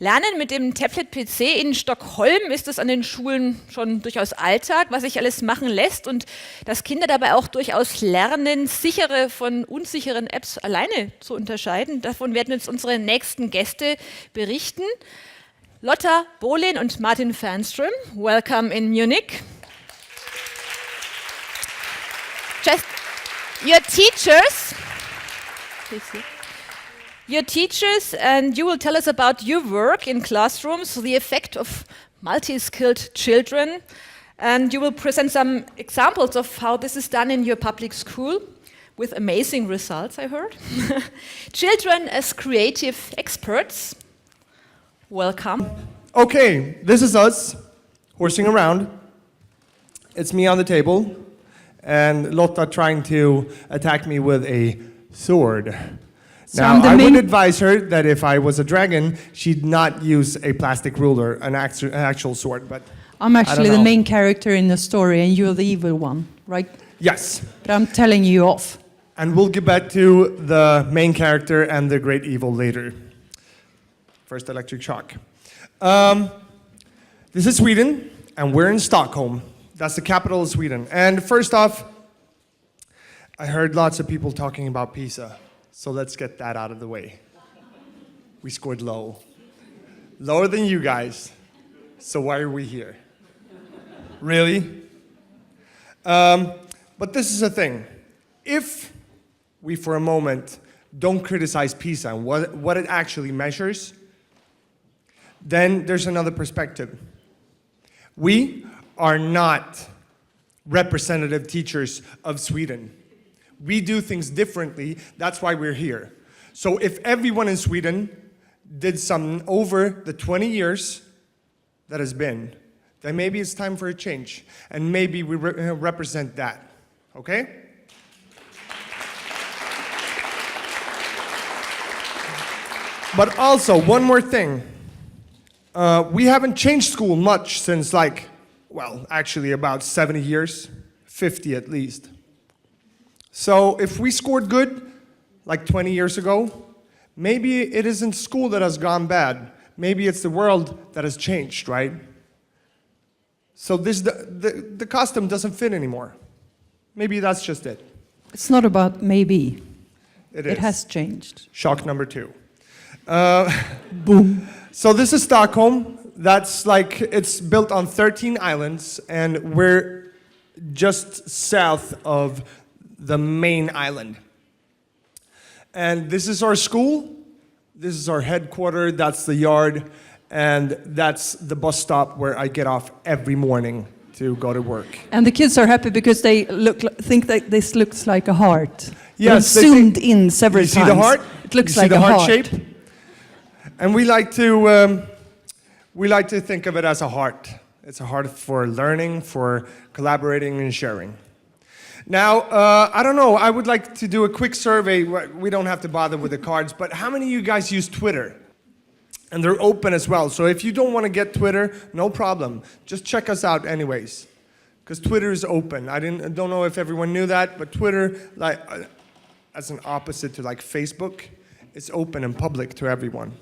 Lernen mit dem Tablet-PC in Stockholm ist es an den Schulen schon durchaus Alltag, was sich alles machen lässt und dass Kinder dabei auch durchaus lernen, sichere von unsicheren Apps alleine zu unterscheiden. Davon werden uns unsere nächsten Gäste berichten. Lotta Bohlin und Martin Fernström, welcome in Munich. Just your teachers, and you will tell us about your work in classrooms, the effect of multi-skilled children, and you will present some examples of how this is done in your public school with amazing results, I heard. Children as creative experts. Welcome. Okay, this is us horsing around. It's me on the table, and Lotta trying to attack me with a sword. So now, I would advise her that if I was a dragon, she'd not use a plastic ruler, an actual sword, but I'm actually the main character in the story, and you're the evil one, right? Yes. But I'm telling you off. And we'll get back to the main character and the great evil later. First, electric shock. This is Sweden, and we're in Stockholm. That's the capital of Sweden. And first off, I heard lots of people talking about PISA, so let's get that out of the way. We scored low. Lower than you guys. So why are we here? Really? But this is the thing. If we, for a moment, don't criticize PISA and what it actually measures, then there's another perspective. We are not representative teachers of Sweden. We do things differently, that's why we're here. So if everyone in Sweden did something over the 20 years that has been, then maybe it's time for a change. And maybe we represent that, okay? But also, one more thing. We haven't changed school much since actually about 70 years, 50 at least. So if we scored good, like 20 years ago, maybe it isn't school that has gone bad. Maybe it's the world that has changed, right? So the costume doesn't fit anymore. Maybe that's just it. It's not about maybe. It is. It has changed. Shock number 2. Boom. So this is Stockholm. It's built on 13 islands, and we're just south of the main island. And this is our school. This is our headquarters. That's the yard. And that's the bus stop where I get off every morning to go to work. And the kids are happy because they think that this looks like a heart. Yes, it's zoomed in several times. You see the heart? It looks you like see the a heart heart shape? And we like to think of it as a heart. It's a heart for learning, for collaborating and sharing. Now, I don't know, I would like to do a quick survey. We don't have to bother with the cards, but how many of you guys use Twitter? And they're open as well, so if you don't want to get Twitter, no problem. Just check us out anyways, because Twitter is open. I don't know if everyone knew that, but Twitter, as an opposite to Facebook, it's open and public to everyone.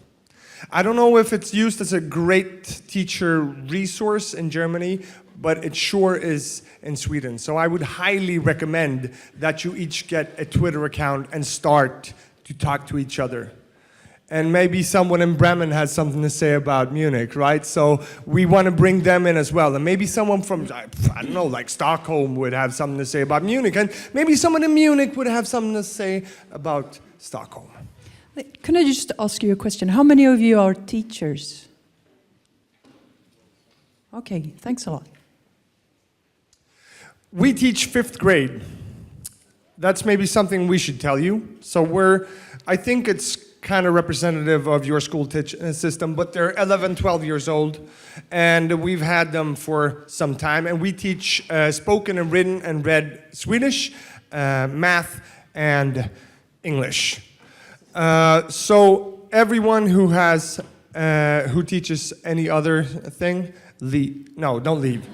I don't know if it's used as a great teacher resource in Germany, but it sure is in Sweden. So I would highly recommend that you each get a Twitter account and start to talk to each other. And maybe someone in Bremen has something to say about Munich, right? So we want to bring them in as well. And maybe someone from, I don't know, like Stockholm would have something to say about Munich. And maybe someone in Munich would have something to say about Stockholm. Can I just ask you a question? How many of you are teachers? Okay, thanks a lot. We teach 5th grade. That's maybe something we should tell you. So I think it's kind of representative of your school system, but they're 11, 12 years old, and we've had them for some time, and we teach spoken and written and read Swedish, math, and English. So everyone who teaches any other thing, leave. No, don't leave.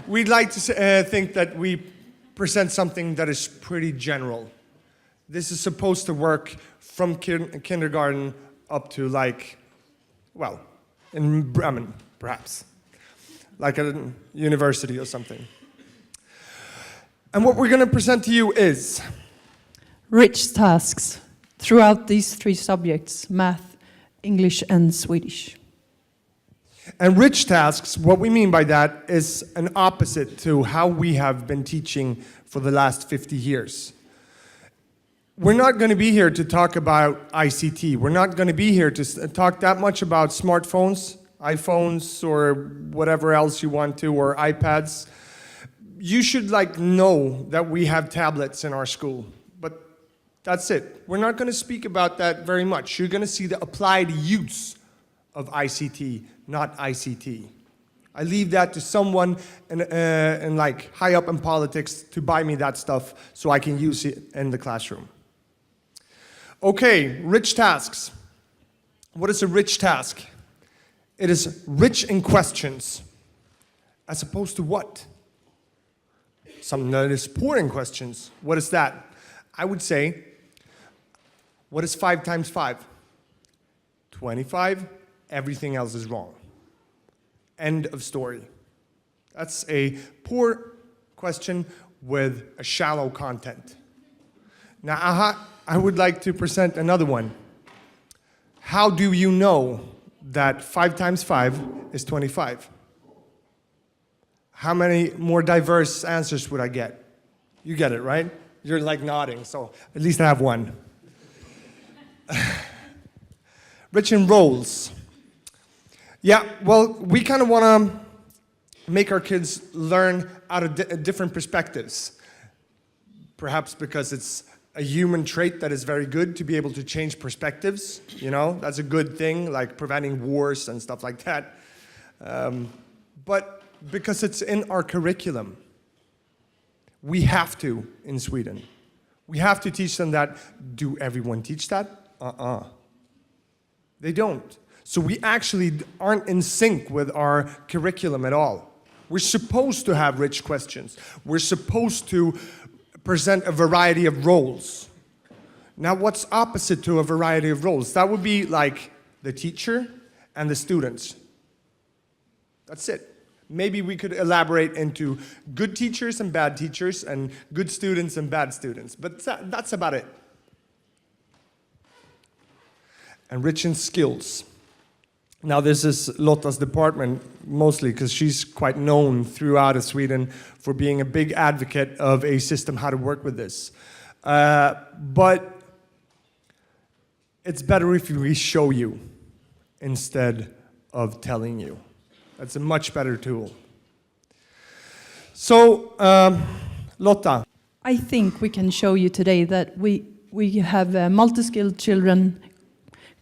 We'd like to think that we present something that is pretty general. This is supposed to work from kindergarten up to Well, in Bremen, perhaps. Like at a university or something. And what we're going to present to you is Rich tasks throughout these 3 subjects, math, English and Swedish. And rich tasks, what we mean by that is an opposite to how we have been teaching for the last 50 years. We're not going to be here to talk about ICT. We're not going to be here to talk that much about smartphones, iPhones, or whatever else you want to, or iPads. You should know that we have tablets in our school, but that's it. We're not going to speak about that very much. You're going to see the applied use of ICT, not ICT. I leave that to someone in high up in politics to buy me that stuff so I can use it in the classroom. Okay, rich tasks. What is a rich task? It is rich in questions, as opposed to what? Something that is poor in questions. What is that? I would say, what is 5 times 5? 25. Everything else is wrong. End of story. That's a poor question with a shallow content. Now, I would like to present another one. How do you know that 5 times 5 is 25? How many more diverse answers would I get? You get it, right? You're nodding, so at least I have one. Rich in roles. Yeah, well, we kind of want to make our kids learn out of different perspectives. Perhaps because it's a human trait that is very good to be able to change perspectives. That's a good thing, like preventing wars and stuff like that. But because it's in our curriculum. We have to in Sweden. We have to teach them that. Do everyone teach that? They don't. So we actually aren't in sync with our curriculum at all. We're supposed to have rich questions. We're supposed to present a variety of roles. Now, what's opposite to a variety of roles? That would be like the teacher and the students. That's it. Maybe we could elaborate into good teachers and bad teachers and good students and bad students, but that's about it. And rich in skills. Now, this is Lotta's department mostly because she's quite known throughout Sweden for being a big advocate of a system how to work with this. But it's better if we show you instead of telling you. That's a much better tool. So, Lotta. I think we can show you today that we have multi-skilled children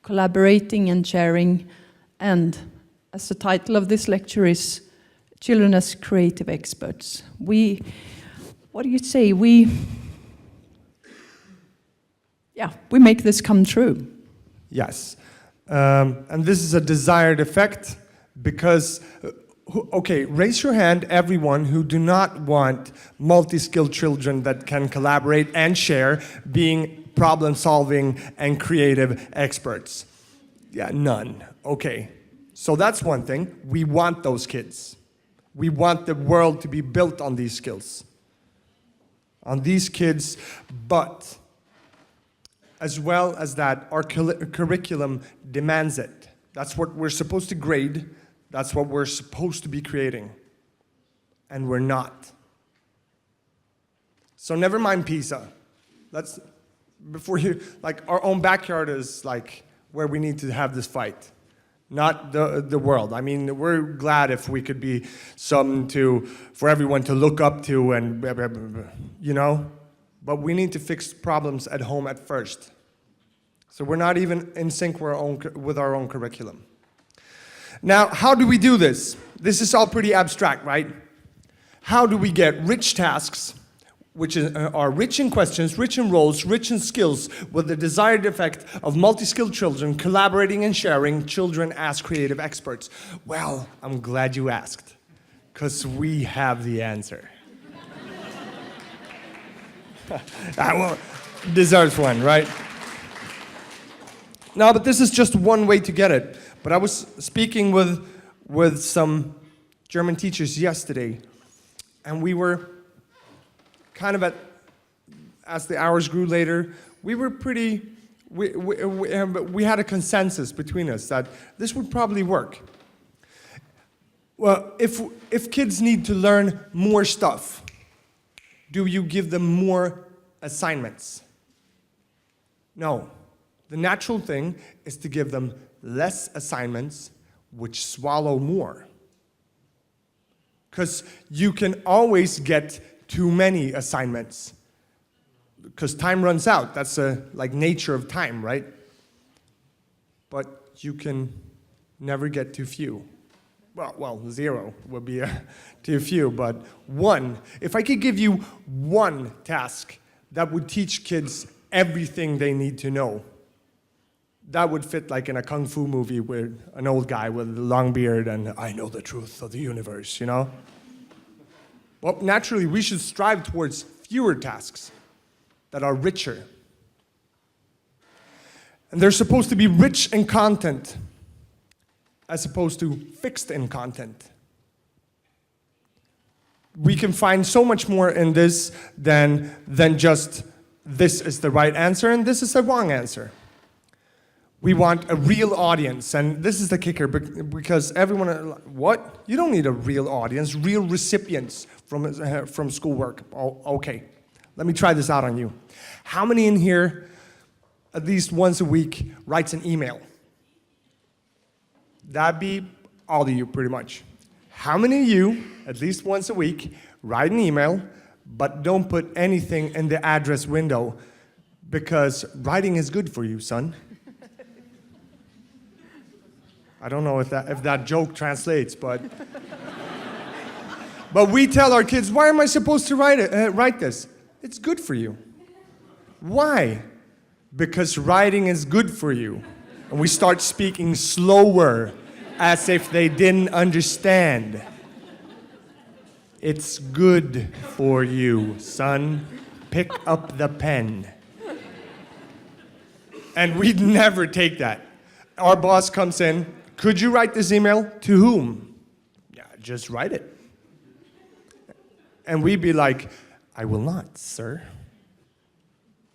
collaborating and sharing, and as the title of this lecture is, Children as Creative Experts. What do you say? We make this come true. Yes. And this is a desired effect because, okay, raise your hand, everyone who do not want multi-skilled children that can collaborate and share being problem-solving and creative experts. Yeah, none. Okay. So that's one thing. We want those kids. We want the world to be built on these skills. On these kids, but as well as that, our curriculum demands it. That's what we're supposed to grade. That's what we're supposed to be creating. And we're not. So never mind PISA. Let's, before you, our own backyard is where we need to have this fight. Not the world. I mean, we're glad if we could be something for everyone to look up to and, but we need to fix problems at home at first. So we're not even in sync with our own curriculum. Now, how do we do this? This is all pretty abstract, right? How do we get rich tasks, which are rich in questions, rich in roles, rich in skills, with the desired effect of multi-skilled children collaborating and sharing, children as creative experts? Well, I'm glad you asked, because we have the answer. That one deserves one, right? No, but this is just one way to get it. But I was speaking with some German teachers yesterday, and we were kind of as the hours grew later, we were pretty, we had a consensus between us that this would probably work. Well, if kids need to learn more stuff, do you give them more assignments? No. The natural thing is to give them less assignments which swallow more. Because you can always get too many assignments. Because time runs out. That's like nature of time, right? But you can never get too few. Well, 0 would be too few, but 1. If I could give you 1 task that would teach kids everything they need to know, that would fit like in a kung fu movie with an old guy with a long beard and I know the truth of the universe, you know? Well, naturally, we should strive towards fewer tasks that are richer. And they're supposed to be rich in content as opposed to fixed in content. We can find so much more in this than just this is the right answer and this is the wrong answer. We want a real audience, and this is the kicker, because everyone, what? You don't need a real audience, real recipients from schoolwork. Oh, okay, let me try this out on you. How many in here, at least once a week, writes an email? That'd be all of you, pretty much. How many of you, at least once a week, write an email, but don't put anything in the address window, because writing is good for you, son? I don't know if that joke translates, but we tell our kids, why am I supposed to write this? It's good for you. Why? Because writing is good for you. And we start speaking slower, as if they didn't understand. It's good for you, son. Pick up the pen. And we'd never take that. Our boss comes in, could you write this email? To whom? Yeah, just write it. And we'd be like, I will not, sir.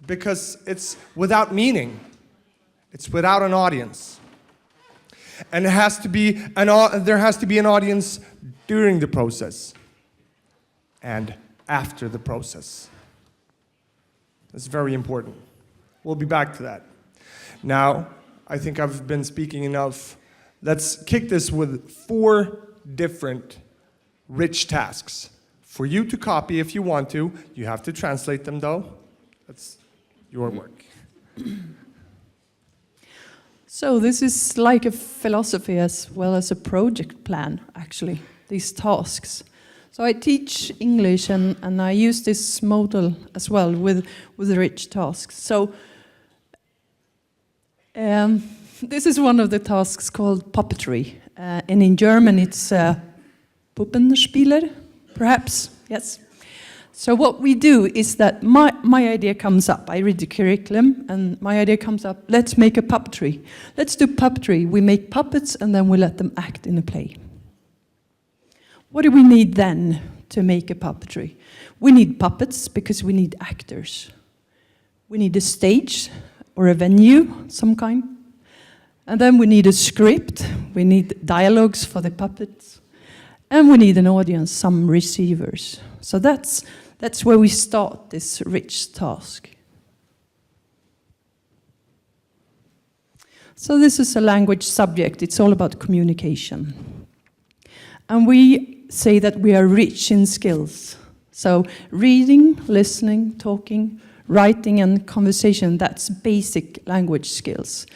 Because it's without meaning. It's without an audience. And there has to be an audience during the process and after the process. That's very important. We'll be back to that. Now, I think I've been speaking enough. Let's kick this with 4 different rich tasks for you to copy if you want to. You have to translate them, though. That's your work. So this is like a philosophy as well as a project plan, actually, these tasks. So I teach English and I use this model as well with rich tasks. So this is one of the tasks called puppetry. And in German it's Puppenspieler, perhaps, yes. So what we do is that my idea comes up. I read the curriculum and my idea comes up. Let's make a puppetry. Let's do puppetry. We make puppets and then we let them act in a play. What do we need then to make a puppetry? We need puppets because we need actors. We need a stage or a venue, some kind. And then we need a script. We need dialogues for the puppets. And we need an audience, some receivers. So that's where we start this rich task. So this is a language subject. It's all about communication. And we say that we are rich in skills. So reading, listening, talking, writing, and conversation, that's basic language skills.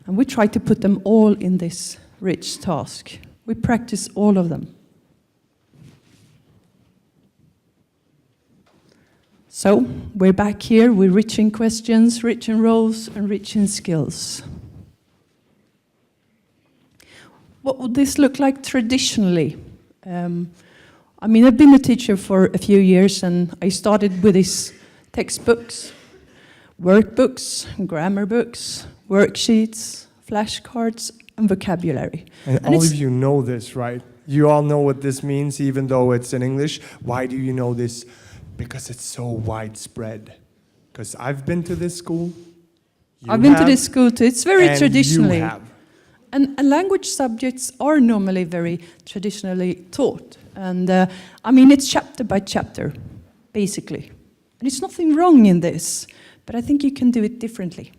And we try to put them all in this rich task. We practice all of them. So we're back here, we're rich in questions, rich in roles, and rich in skills. What would this look like traditionally? I've been a teacher for a few years, and I started with these textbooks, workbooks, grammar books, worksheets, flashcards, and vocabulary. And all of you know this, right? You all know what this means, even though it's in English. Why do you know this? Because it's so widespread. Because I've been to this school. I've been to this school too. It's very traditionally. You have. And language subjects are normally very traditionally taught. And I mean, it's chapter by chapter, basically. And there's nothing wrong in this, but I think you can do it differently.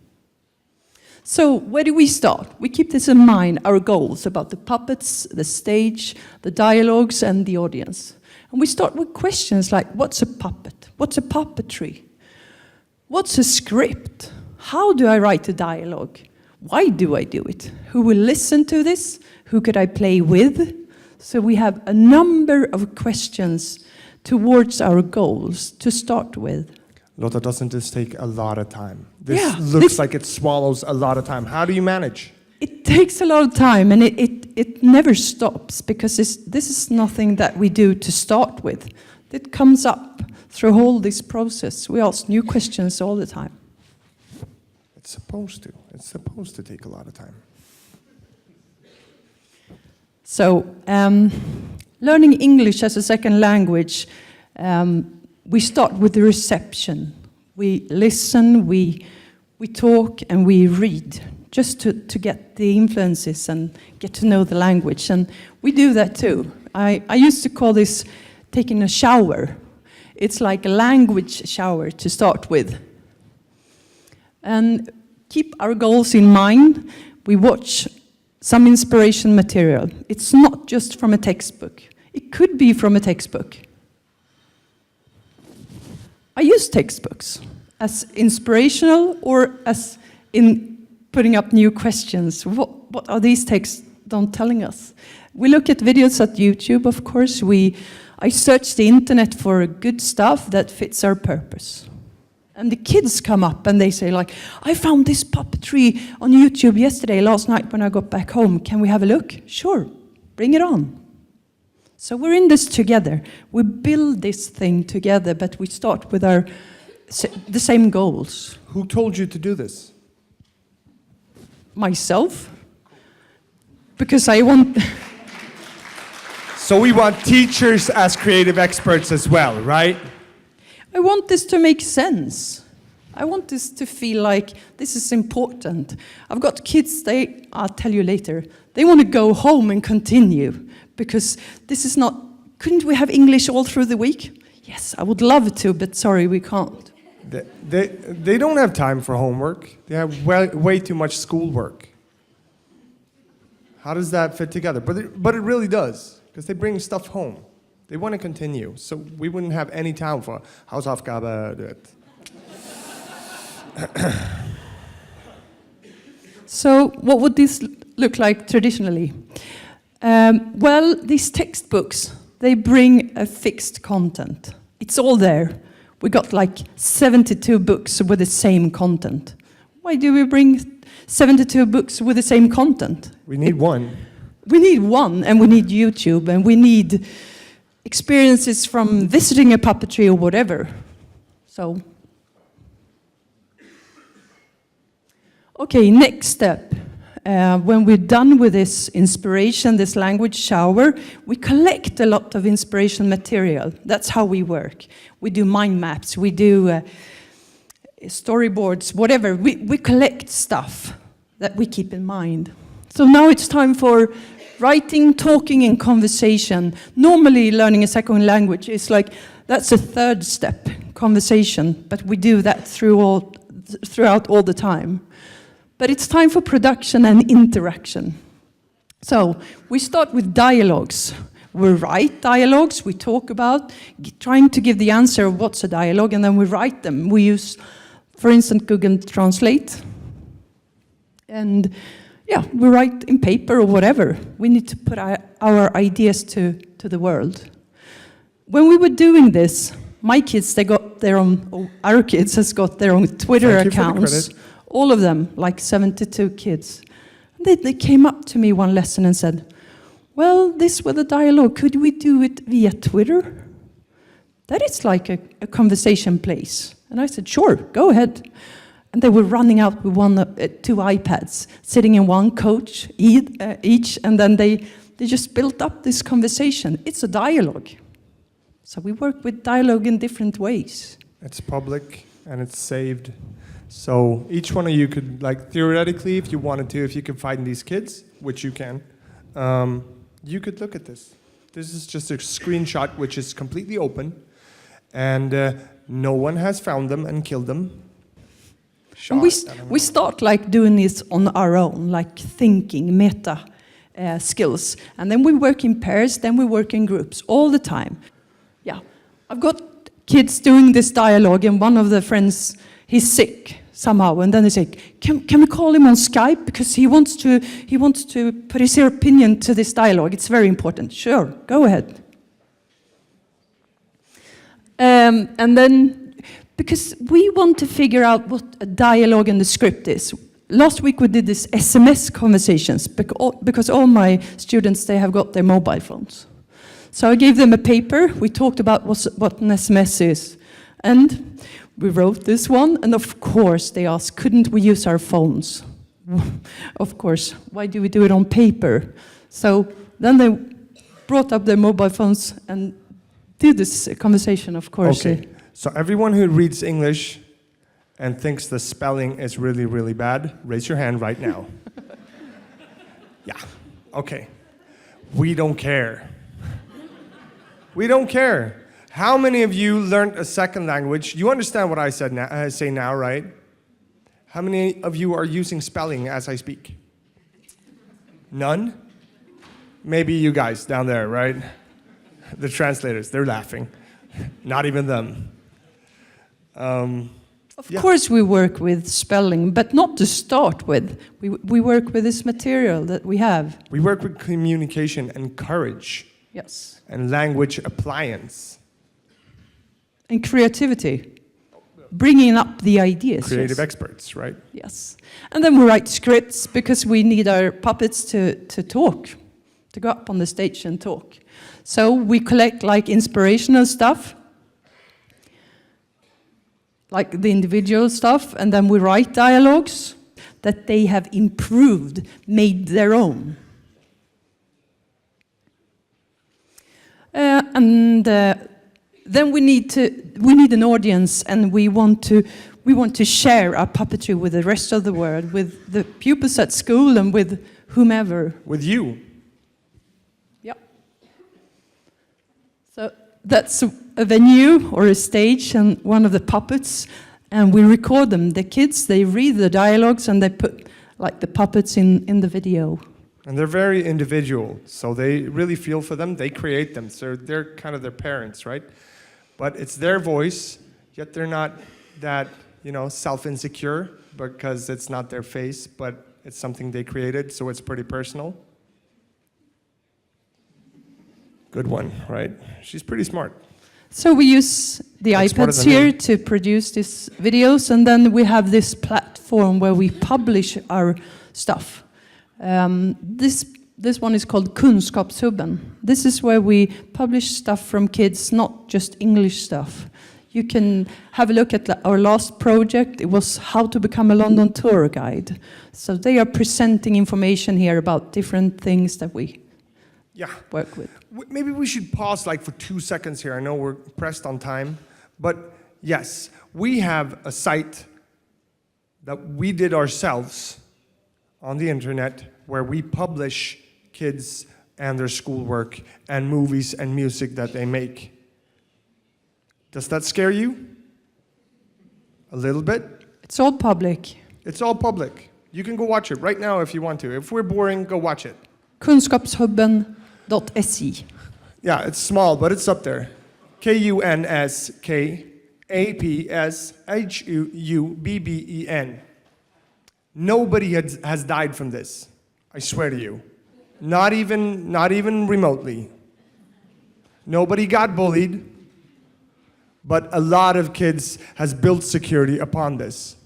So where do we start? We keep this in mind, our goals about the puppets, the stage, the dialogues, and the audience. And we start with questions like, what's a puppet? What's a puppetry? What's a script? How do I write a dialogue? Why do I do it? Who will listen to this? Who could I play with? So we have a number of questions towards our goals to start with. Lotta, doesn't this take a lot of time? This looks like it swallows a lot of time. How do you manage? It takes a lot of time, and it never stops, because this is nothing that we do to start with. It comes up through all this process. We ask new questions all the time. It's supposed to. It's supposed to take a lot of time. So, learning English as a second language, we start with the reception. We listen, we talk, and we read, just to get the influences and get to know the language. And we do that too. I used to call this taking a shower. It's like a language shower to start with. And keep our goals in mind. We watch some inspiration material. It's not just from a textbook. It could be from a textbook. I use textbooks as inspirational or as in putting up new questions. What are these texts telling us? We look at videos at YouTube, of course. I search the internet for good stuff that fits our purpose. And the kids come up and they say, like, I found this puppetry on YouTube last night when I got back home. Can we have a look? Sure, bring it on. So we're in this together. We build this thing together, but we start with the same goals. Who told you to do this? Myself. Because I want... So we want teachers as creative experts as well, right? I want this to make sense. I want this to feel like this is important. I've got kids, I'll tell you later, they want to go home and continue, because this is not, couldn't we have English all through the week? Yes, I would love to, but sorry, we can't. They don't have time for homework. They have way too much schoolwork. How does that fit together? But it really does, because they bring stuff home. They want to continue, so we wouldn't have any time for Hausaufgabe, do it. So what would this look like traditionally? Well, these textbooks, they bring a fixed content. It's all there. We got like 72 books with the same content. Why do we bring 72 books with the same content? We need one. We need one, and we need YouTube, and we need experiences from visiting a puppetry or whatever. So, okay, next step. When we're done with this inspiration, this language shower, we collect a lot of inspiration material. That's how we work. We do mind maps, we do storyboards, whatever. We collect stuff that we keep in mind. So now it's time for writing, talking, and conversation. Normally, learning a second language is like, that's a third step, conversation, but we do that throughout all the time. But it's time for production and interaction. So we start with dialogues. We write dialogues, we talk about, trying to give the answer of what's a dialogue, and then we write them. We use, for instance, Google Translate. And yeah, we write in paper or whatever. We need to put our ideas to the world. When we were doing this, my kids, they got their own, our kids has got their own Twitter accounts. All of them, like 72 kids. They came up to me one lesson and said, well, this with a dialogue, could we do it via Twitter? That is like a conversation place. And I said, sure, go ahead. And they were running out with two iPads, sitting in one coach each, and then they just built up this conversation. It's a dialogue. So we work with dialogue in different ways. It's public and it's saved. So each one of you could, like, theoretically, if you wanted to, if you could find these kids, which you can, you could look at this. This is just a screenshot which is completely open, and no one has found them and killed them. And we start like doing this on our own, like thinking, meta skills. And then we work in pairs, then we work in groups all the time. Yeah, I've got kids doing this dialogue, and one of the friends, he's sick somehow, and then they say, can we call him on Skype, because he wants to put his opinion to this dialogue. It's very important. Sure, go ahead. And then, because we want to figure out what a dialogue and the script is. Last week we did this SMS conversations, because all my students, they have got their mobile phones. So I gave them a paper. We talked about what an SMS is. And we wrote this one, and of course they asked, couldn't we use our phones? Of course, why do we do it on paper? So then they brought up their mobile phones and did this conversation, of course. Okay, so everyone who reads English and thinks the spelling is really, really bad, raise your hand right now. Yeah, okay. We don't care. We don't care. How many of you learned a second language? You understand what I say now, right? How many of you are using spelling as I speak? None? Maybe you guys down there, right? The translators, they're laughing. Not even them. Of course we work with spelling, but not to start with. We work with this material that we have. We work with communication and courage. Yes. And language appliance. And creativity. Bringing up the ideas. Creative yes. experts, right? Yes. And then we write scripts because we need our puppets to talk, to go up on the stage and talk. So we collect like inspirational stuff, like the individual stuff, and then we write dialogues that they have improved, made their own. Then we need an audience, and we want to share our puppetry with the rest of the world, with the pupils at school and with whomever. With you. Yep. So that's a venue or a stage and one of the puppets, and we record them. The kids, they read the dialogues and they put like the puppets in the video. And they're very individual, so they really feel for them. They create them, so they're kind of their parents, right? But it's their voice, yet they're not that, self-insecure because it's not their face, but it's something they created, so it's pretty personal. Good one, right? She's pretty smart. So we use the iPads here to produce these videos, and then we have this platform where we publish our stuff. This one is called Kunskapshubben. This is where we publish stuff from kids, not just English stuff. You can have a look at our last project. It was how to become a London tour guide. So they are presenting information here about different things that we work with. Maybe we should pause for 2 seconds here. I know we're pressed on time, but yes, we have a site that we did ourselves on the internet where we publish kids and their schoolwork and movies and music that they make. Does that scare you? A little bit? It's all public. It's all public. You can go watch it right now if you want to. If we're boring, go watch it. Kunskapshubben.se. Yeah, it's small, but it's up there. KUNSKAPSHUBBEN. Nobody has died from this. I swear to you. Not even remotely. Nobody got bullied, but a lot of kids has built security upon this.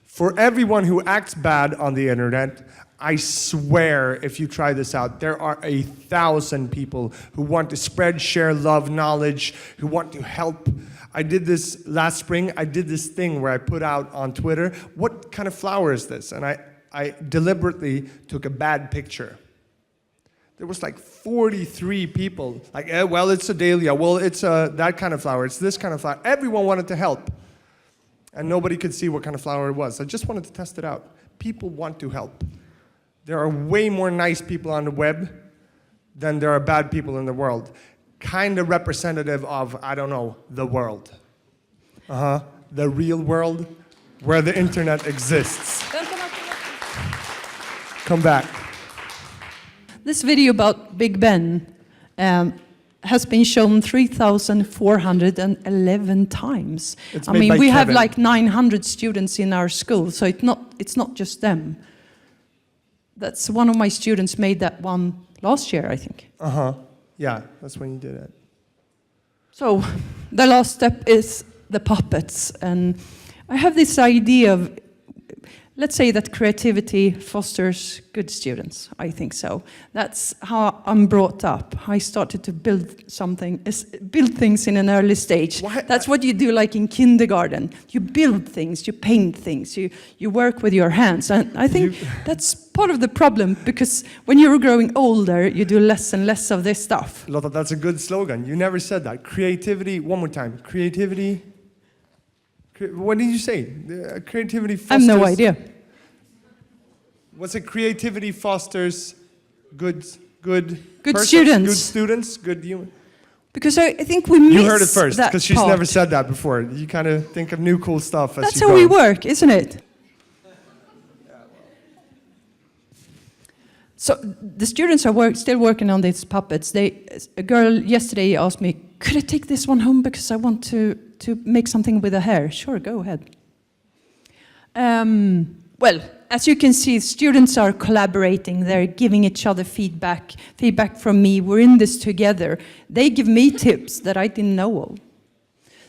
For everyone who acts bad on the internet, I swear, if you try this out, there are 1,000 people who want to spread, share, love, knowledge, who want to help. I did this last spring. I did this thing where I put out on Twitter, what kind of flower is this? And I deliberately took a bad picture. There was like 43 people, like, well, it's a dahlia, well, it's that kind of flower, it's this kind of flower. Everyone wanted to help. And nobody could see what kind of flower it was. I just wanted to test it out. People want to help. There are way more nice people on the web than there are bad people in the world. Kind of representative of, I don't know, the world. The real world, where the internet exists. Come back. This video about Big Ben has been shown 3,411 times. It's I made mean, by we have Kevin. like 900 students in our school, so it's not just them. That's one of my students made that one last year, I think. Yeah, that's when you did it. So the last step is the puppets, and I have this idea of, let's say that creativity fosters good students. I think so. That's how I'm brought up. I started to build things in an early stage. What? That's what you do, like in kindergarten. You build things, you paint things, you work with your hands. And I think that's part of the problem, because when you're growing older, you do less and less of this stuff. Lotta, that's a good slogan. You never said that. Creativity, one more time. Creativity. What did you say? Creativity fosters... I have no idea. What's it? Creativity fosters good persons, students. good students, good human. Because I think we miss You heard it first, that because she's part. never said that before. You kind of think of new cool stuff as That's you how go. we work, isn't it? So the students are still working on these puppets. A girl yesterday asked me, could I take this one home because I want to make something with the hair? Sure, go ahead. Well, as you can see, students are collaborating. They're giving each other feedback from me. We're in this together. They give me tips that I didn't know of.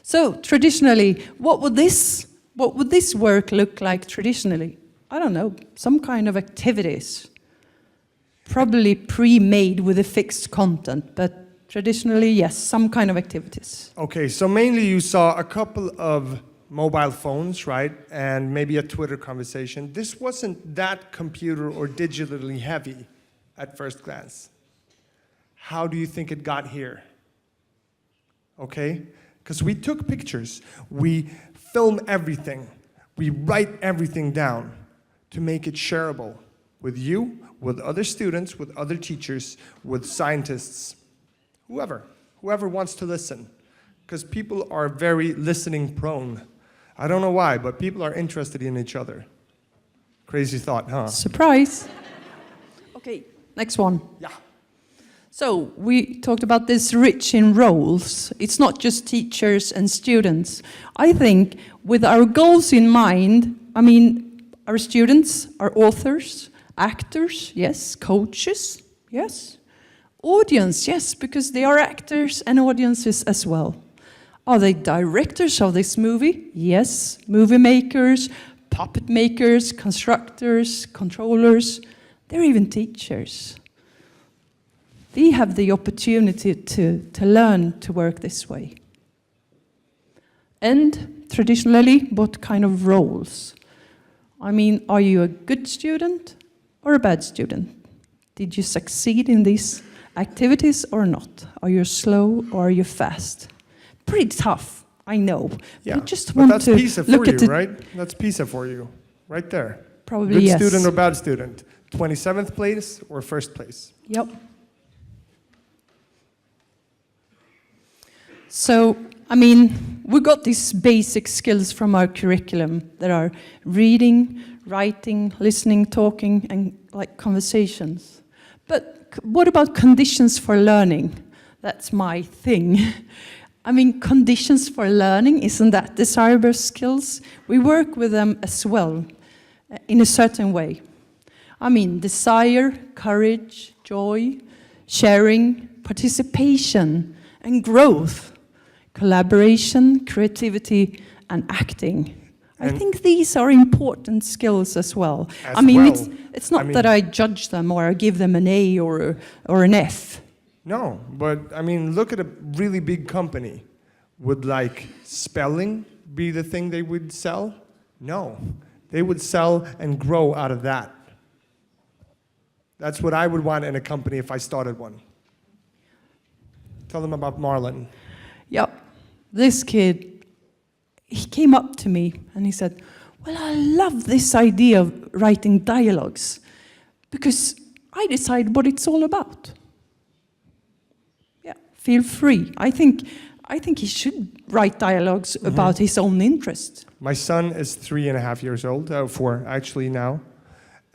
So traditionally, what would this work look like traditionally? I don't know, some kind of activities. Probably pre-made with a fixed content, but traditionally, yes, some kind of activities. Okay, so mainly you saw a couple of mobile phones, right? And maybe a Twitter conversation. This wasn't that computer or digitally heavy at first glance. How do you think it got here? Okay? Because we took pictures, we film everything, we write everything down to make it shareable with you, with other students, with other teachers, with scientists, whoever wants to listen. Because people are very listening prone. I don't know why, but people are interested in each other. Crazy thought, huh? Surprise. Okay, next one. Yeah. So we talked about this rich in roles. It's not just teachers and students. I think with our goals in mind, I mean, our students are authors, actors, yes, coaches, yes, audience, yes, because they are actors and audiences as well. Are they directors of this movie? Yes, movie makers, puppet makers, constructors, controllers, they're even teachers. They have the opportunity to learn to work this way. And traditionally, what kind of roles? I mean, are you a good student or a bad student? Did you succeed in these activities or not? Are you slow or are you fast? Pretty tough, I know. Yeah, I just but want that's to PISA for look you, at it. right? That's PISA for you, right there. Probably Good yes. student or bad student? 27th place or first place? Yep. So, I mean, we got these basic skills from our curriculum that are reading, writing, listening, talking, and like conversations. But what about conditions for learning? That's my thing. I mean, conditions for learning, isn't that desirable skills? We work with them as well, in a certain way. I mean, desire, courage, joy, sharing, participation, and growth, collaboration, creativity, and acting. I think these are important skills as well. As I mean, well. it's not I mean- that I judge them or I give them an A or an F. No, but I mean, look at a really big company. Would like spelling be the thing they would sell? No, they would sell and grow out of that. That's what I would want in a company if I started one. Tell them about Marlon. Yep. This kid, he came up to me and he said, well, I love this idea of writing dialogues because I decide what it's all about. Yeah, feel free. I think he should write dialogues about his own interest. My son is 3.5 years old, 4 actually now.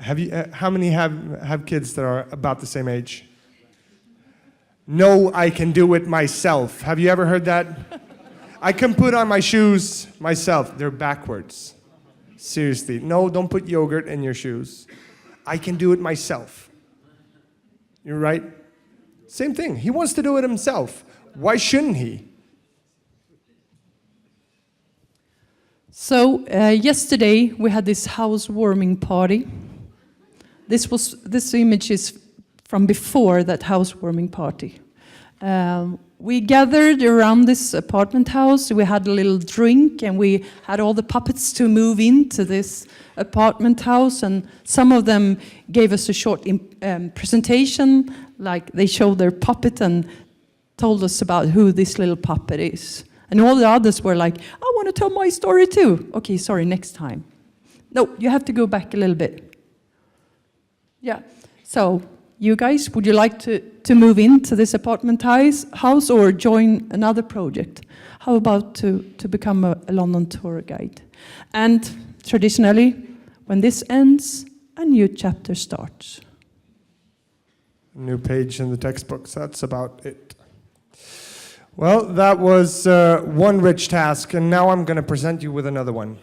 Have you? How many have kids that are about the same age? No, I can do it myself. Have you ever heard that? I can put on my shoes myself. They're backwards. Seriously. No, don't put yogurt in your shoes. I can do it myself. You're right? Same thing. He wants to do it himself. Why shouldn't he? So yesterday we had this housewarming party. This image is from before that housewarming party. We gathered around this apartment house. We had a little drink, and we had all the puppets to move into this apartment house. And some of them gave us a short presentation, like they showed their puppet and told us about who this little puppet is. And all the others were like, I want to tell my story too. Okay, sorry, next time. No, you have to go back a little bit. Yeah, so you guys, would you like to move into this apartment house or join another project? How about to become a London tour guide? And traditionally, when this ends, a new chapter starts. New page in the textbooks, that's about it. Well, that was one rich task, and now I'm going to present you with another one.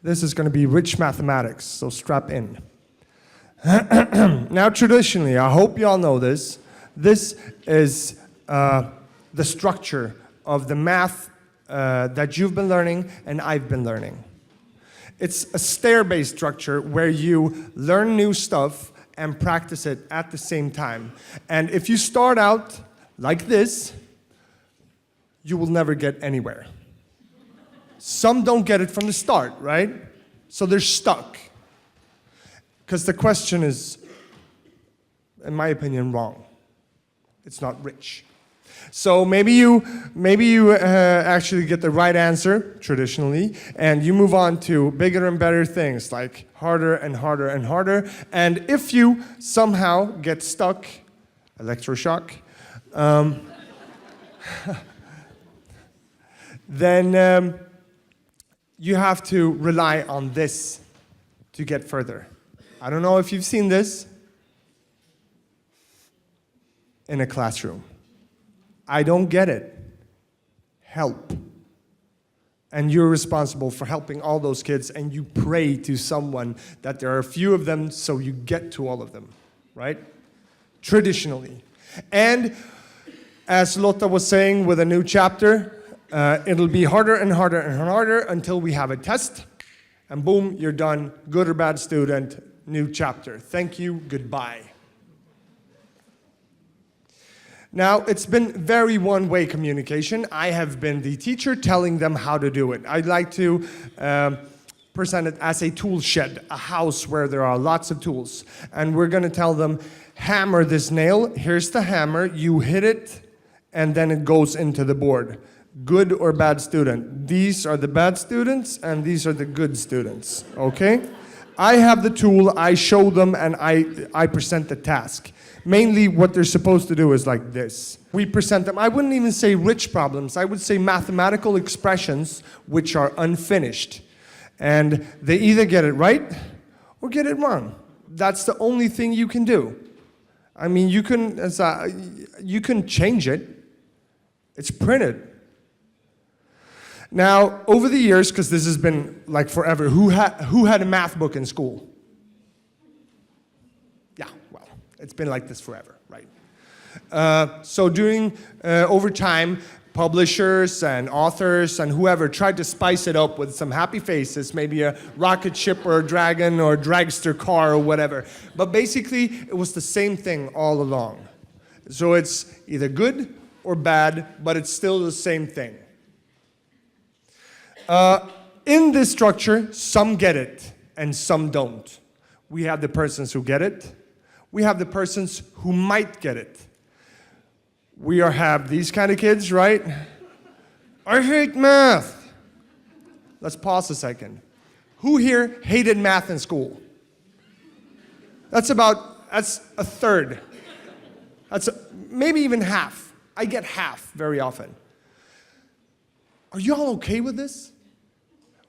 This is going to be rich mathematics, so strap in. Now, traditionally, I hope you all know this, this is the structure of the math that you've been learning and I've been learning. It's a stair-based structure where you learn new stuff and practice it at the same time. And if you start out like this, you will never get anywhere. Some don't get it from the start, right? So they're stuck. Because the question is, in my opinion, wrong. It's not rich. So maybe you actually get the right answer, traditionally, and you move on to bigger and better things, like harder and harder and harder. And if you somehow get stuck, electroshock, then you have to rely on this to get further. I don't know if you've seen this in a classroom. I don't get it. Help. And you're responsible for helping all those kids, and you pray to someone that there are a few of them so you get to all of them, right? Traditionally. And as Lotta was saying with a new chapter, it'll be harder and harder and harder until we have a test, and boom, you're done. Good or bad student, new chapter. Thank you, goodbye. Now, it's been very one-way communication. I have been the teacher telling them how to do it. I'd like to present it as a tool shed, a house where there are lots of tools. And we're going to tell them, hammer this nail. Here's the hammer. You hit it, and then it goes into the board. Good or bad student. These are the bad students, and these are the good students. Okay? I have the tool, I show them, and I present the task. Mainly what they're supposed to do is like this. We present them, I wouldn't even say rich problems, I would say mathematical expressions which are unfinished. And they either get it right or get it wrong. That's the only thing you can do. I mean, you can change it. It's printed. Now, over the years, because this has been like forever, who had a math book in school? Yeah, well, it's been like this forever, right? So over time, publishers and authors and whoever tried to spice it up with some happy faces, maybe a rocket ship or a dragon or a dragster car or whatever. But basically, it was the same thing all along. So it's either good or bad, but it's still the same thing. In this structure, some get it and some don't. We have the persons who get it. We have the persons who might get it. We have these kind of kids, right? I hate math. Let's pause a second. Who here hated math in school? That's a third. Maybe even half. I get half very often. Are you all okay with this?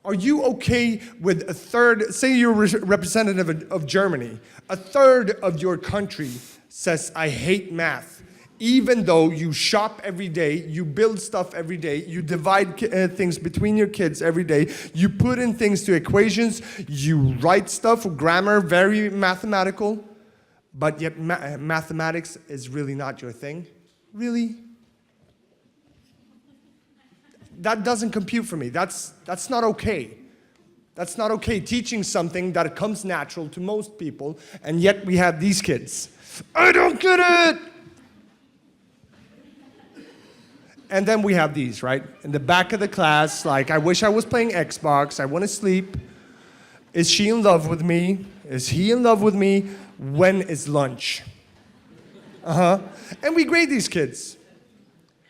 Are you okay with a third, say you're a representative of Germany, a third of your country says, I hate math, even though you shop every day, you build stuff every day, you divide things between your kids every day, you put in things to equations, you write stuff, grammar, very mathematical, but yet mathematics is really not your thing? Really? That doesn't compute for me. That's not okay. That's not okay, teaching something that comes natural to most people, and yet we have these kids. I don't get it! And then we have these, right? In the back of the class, like, I wish I was playing Xbox, I want to sleep. Is she in love with me? Is he in love with me? When is lunch? And we grade these kids.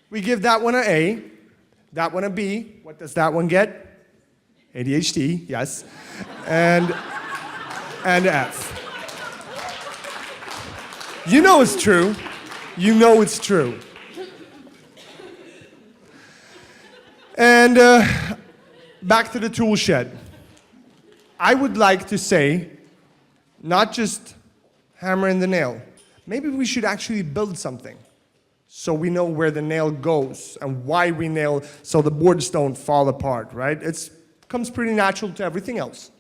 We give that one an A, that one a B. What does that one get? ADHD, yes. And F. You know it's true. You know it's true. And back to the tool shed. I would like to say, not just hammer in the nail. Maybe we should actually build something so we know where the nail goes and why we nail so the boards don't fall apart, right? It comes pretty natural to everything else.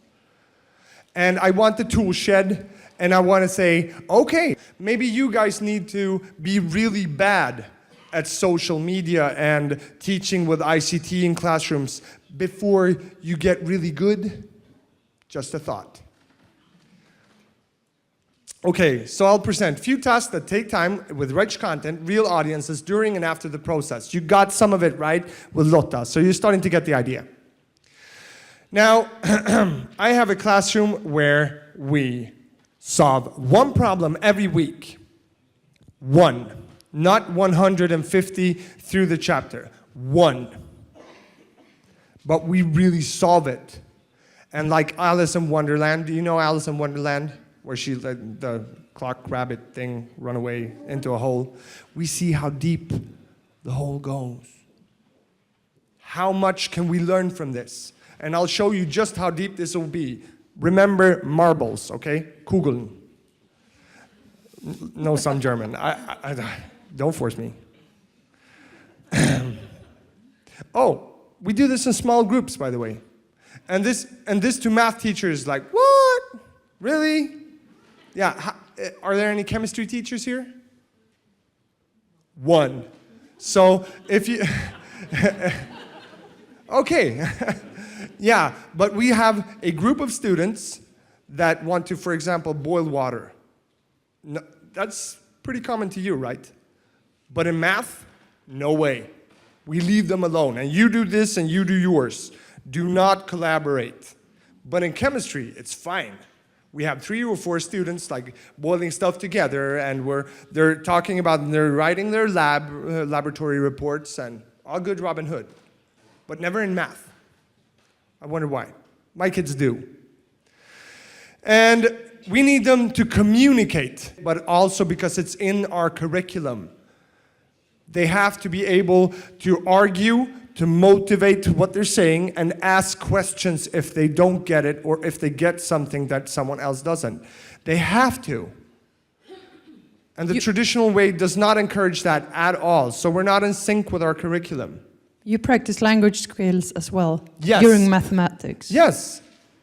And I want the tool shed, and I want to say, okay, maybe you guys need to be really bad at social media and teaching with ICT in classrooms before you get really good. Just a thought. Okay, so I'll present a few tasks that take time with rich content, real audiences during and after the process. You got some of it right with Lotta, so you're starting to get the idea. Now, I have a classroom where we solve one problem every week. One, not 150 through the chapter. One. But we really solve it. And like Alice in Wonderland, do you know Alice in Wonderland? Where she let the clock rabbit thing run away into a hole. We see how deep the hole goes. How much can we learn from this? And I'll show you just how deep this will be. Remember marbles, okay? Kugeln. No, some German. Don't force me. Oh, we do this in small groups, by the way. And this to math teachers, like, what? Really? Yeah, are there any chemistry teachers here? One. So if you, okay. Yeah, but we have a group of students that want to, for example, boil water. No, that's pretty common to you, right? But in math, no way. We leave them alone, and you do this and you do yours. Do not collaborate. But in chemistry, it's fine. We have 3 or 4 students like boiling stuff together, and they're talking about, they're writing their laboratory reports, and all good Robin Hood, but never in math. I wonder why. My kids do. And we need them to communicate, but also because it's in our curriculum. They have to be able to argue, to motivate what they're saying, and ask questions if they don't get it or if they get something that someone else doesn't. They have to. And the traditional way does not encourage that at all. So we're not in sync with our curriculum. You practice language skills as well. Yes. During mathematics. Yes.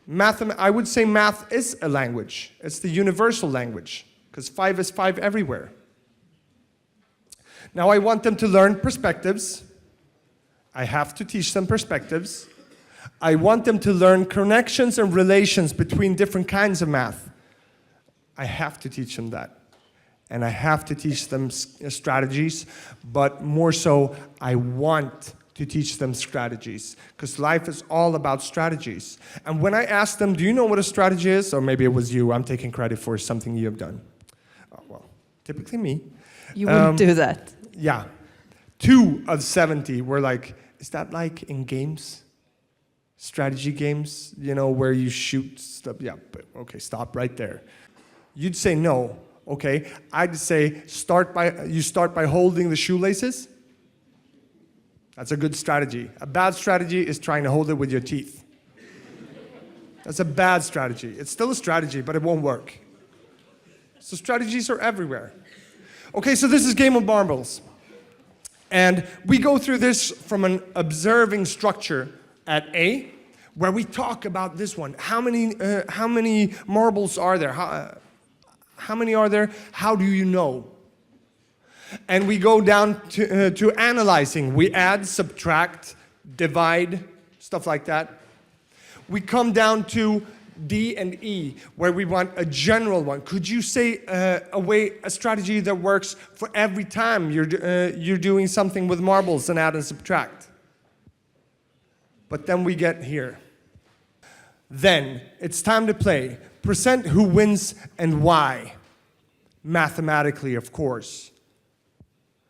I would say math is a language. It's the universal language, because 5 is 5 everywhere. Now I want them to learn perspectives. I have to teach them perspectives. I want them to learn connections and relations between different kinds of math. I have to teach them that. And I have to teach them strategies, but more so, I want to teach them strategies, because life is all about strategies. And when I ask them, do you know what a strategy is? Or maybe it was you, I'm taking credit for something you have done. Oh, well, typically me. You wouldn't do that. Yeah. 2 of 70 were like, is that like in games? Strategy games, you know, where you shoot stuff? Yeah, but okay, stop right there. You'd say no, okay? I'd say you start by holding the shoelaces. That's a good strategy. A bad strategy is trying to hold it with your teeth. That's a bad strategy. It's still a strategy, but it won't work. So strategies are everywhere. Okay, so this is Game of Marbles. And we go through this from an observing structure at A, where we talk about this one. How many marbles are there? How many are there? How do you know? And we go down to analyzing. We add, subtract, divide, stuff like that. We come down to D and E, where we want a general one. Could you say a strategy that works for every time you're doing something with marbles and add and subtract? But then we get here. Then it's time to play. Present who wins and why. Mathematically, of course.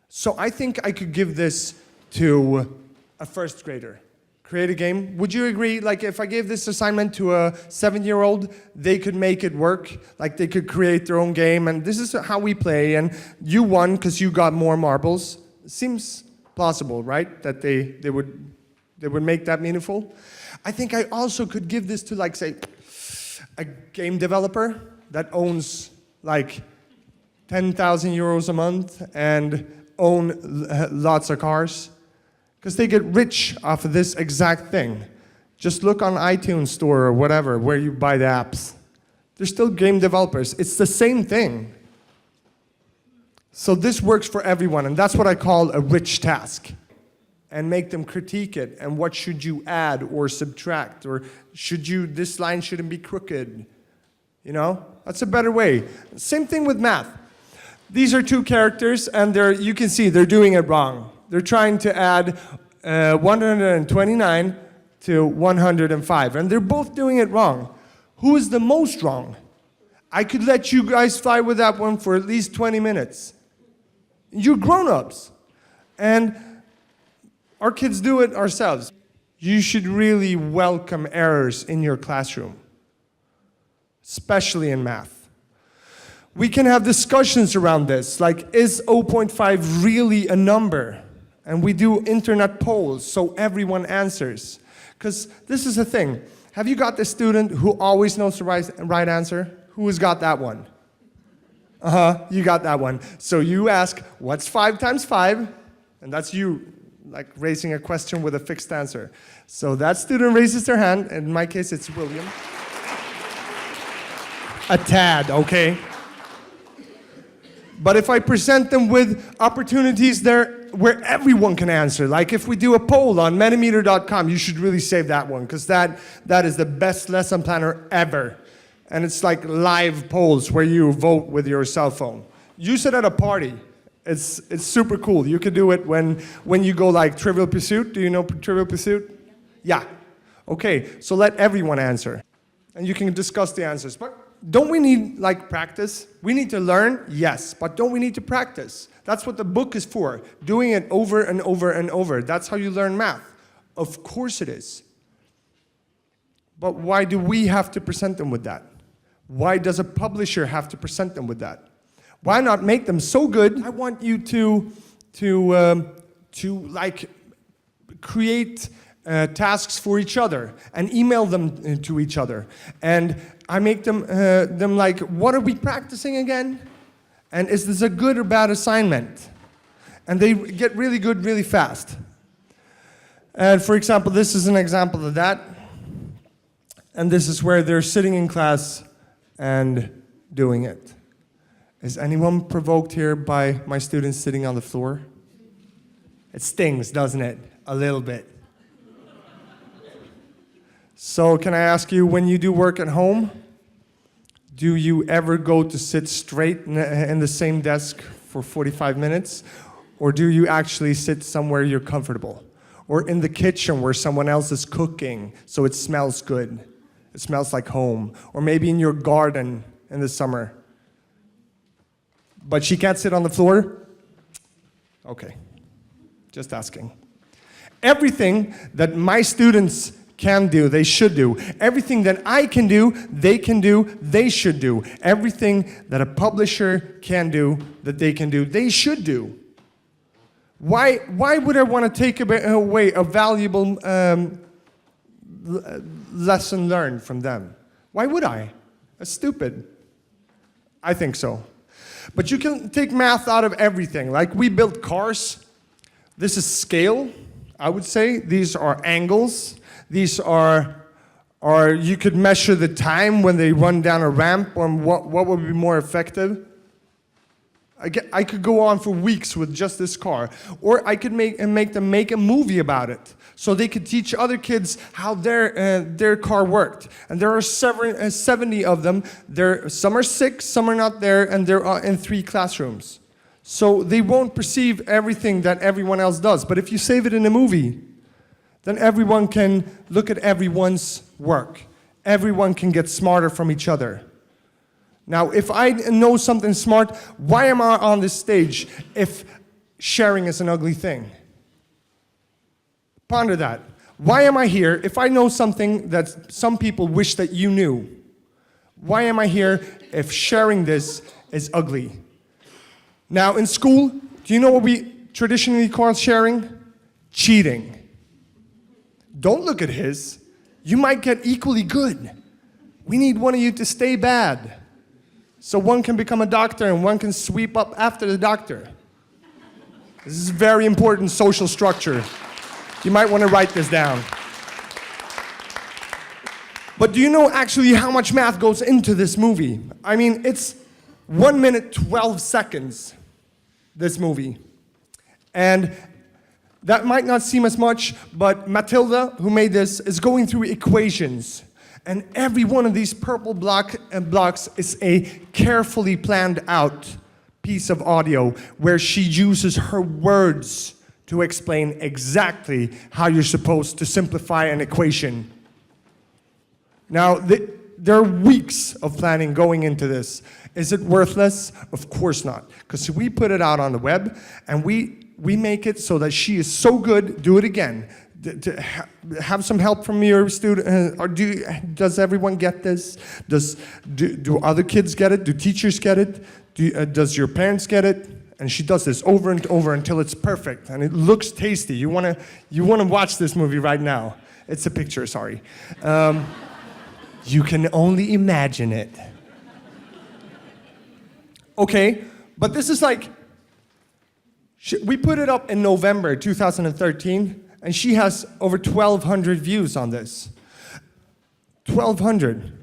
So I think I could give this to a first grader. Create a game. Would you agree, like if I gave this assignment to a 7-year-old, they could make it work, like they could create their own game, and this is how we play, and you won because you got more marbles. Seems plausible, right? That they would make that meaningful. I think I also could give this to, like, say, a game developer that owns like 10,000 euros a month and own lots of cars. Because they get rich off of this exact thing. Just look on iTunes Store or whatever, where you buy the apps. They're still game developers. It's the same thing. So this works for everyone, and that's what I call a rich task. And make them critique it, and what should you add or subtract, or this line shouldn't be crooked. You know, that's a better way. Same thing with math. These are 2 characters, and you can see they're doing it wrong. They're trying to add 129 to 105, and they're both doing it wrong. Who is the most wrong? I could let you guys fly with that one for at least 20 minutes. You're grown-ups, and our kids do it ourselves. You should really welcome errors in your classroom, especially in math. We can have discussions around this, like, is 0.5 really a number? And we do internet polls so everyone answers. Because this is the thing. Have you got the student who always knows the right answer? Who has got that one? You got that one. So you ask, what's 5 times 5? And that's you, like, raising a question with a fixed answer. So that student raises their hand. In my case, it's William. A tad, okay? But if I present them with opportunities there where everyone can answer, like if we do a poll on mentimeter.com, you should really save that one, because that is the best lesson planner ever. And it's like live polls where you vote with your cell phone. Use it at a party. It's super cool. You can do it when you go like Trivial Pursuit. Do you know Trivial Pursuit? Yeah. Okay, so let everyone answer. And you can discuss the answers. But don't we need, like, practice? We need to learn, yes, but don't we need to practice? That's what the book is for, doing it over and over and over. That's how you learn math. Of course it is. But why do we have to present them with that? Why does a publisher have to present them with that? Why not make them so good? I want you to like, create tasks for each other and email them to each other. And I make them like, what are we practicing again? And is this a good or bad assignment? And they get really good really fast. And for example, this is an example of that. And this is where they're sitting in class and doing it. Is anyone provoked here by my students sitting on the floor? It stings, doesn't it? A little bit. So can I ask you, when you do work at home, do you ever go to sit straight in the same desk for 45 minutes? Or do you actually sit somewhere you're comfortable? Or in the kitchen where someone else is cooking, so it smells good. It smells like home. Or maybe in your garden in the summer. But she can't sit on the floor? Okay, just asking. Everything that my students can do, they should do. Everything that I can do, they should do. Everything that a publisher can do, that they can do, they should do. Why would I want to take away a valuable lesson learned from them? Why would I? That's stupid. I think so. But you can take math out of everything. Like we build cars. This is scale, I would say. These are angles. These are you could measure the time when they run down a ramp, or what would be more effective. I could go on for weeks with just this car. Or I could make them make a movie about it, so they could teach other kids how their car worked. And there are 70 of them. Some are 6, some are not there, and they're in 3 classrooms. So they won't perceive everything that everyone else does. But if you save it in a movie, then everyone can look at everyone's work. Everyone can get smarter from each other. Now, if I know something smart, why am I on this stage if sharing is an ugly thing? Ponder that. Why am I here if I know something that some people wish that you knew? Why am I here if sharing this is ugly? Now, in school, do you know what we traditionally call sharing? Cheating. Don't look at his. You might get equally good. We need one of you to stay bad. So one can become a doctor and one can sweep up after the doctor. This is very important social structure. You might want to write this down. But do you know actually how much math goes into this movie? I mean, it's 1 minute, 12 seconds, this movie. And that might not seem as much, but Matilda, who made this, is going through equations. And every one of these purple blocks is a carefully planned out piece of audio where she uses her words to explain exactly how you're supposed to simplify an equation. Now, there are weeks of planning going into this. Is it worthless? Of course not. Because we put it out on the web, and we make it so that she is so good, do it again. To have some help from your student, or does everyone get this? Do other kids get it? Do teachers get it? Does your parents get it? And she does this over and over until it's perfect, and it looks tasty. You wanna watch this movie right now. It's a picture, sorry. You can only imagine it. Okay, but this is like, we put it up in November 2013, and she has over 1,200 views on this. 1,200.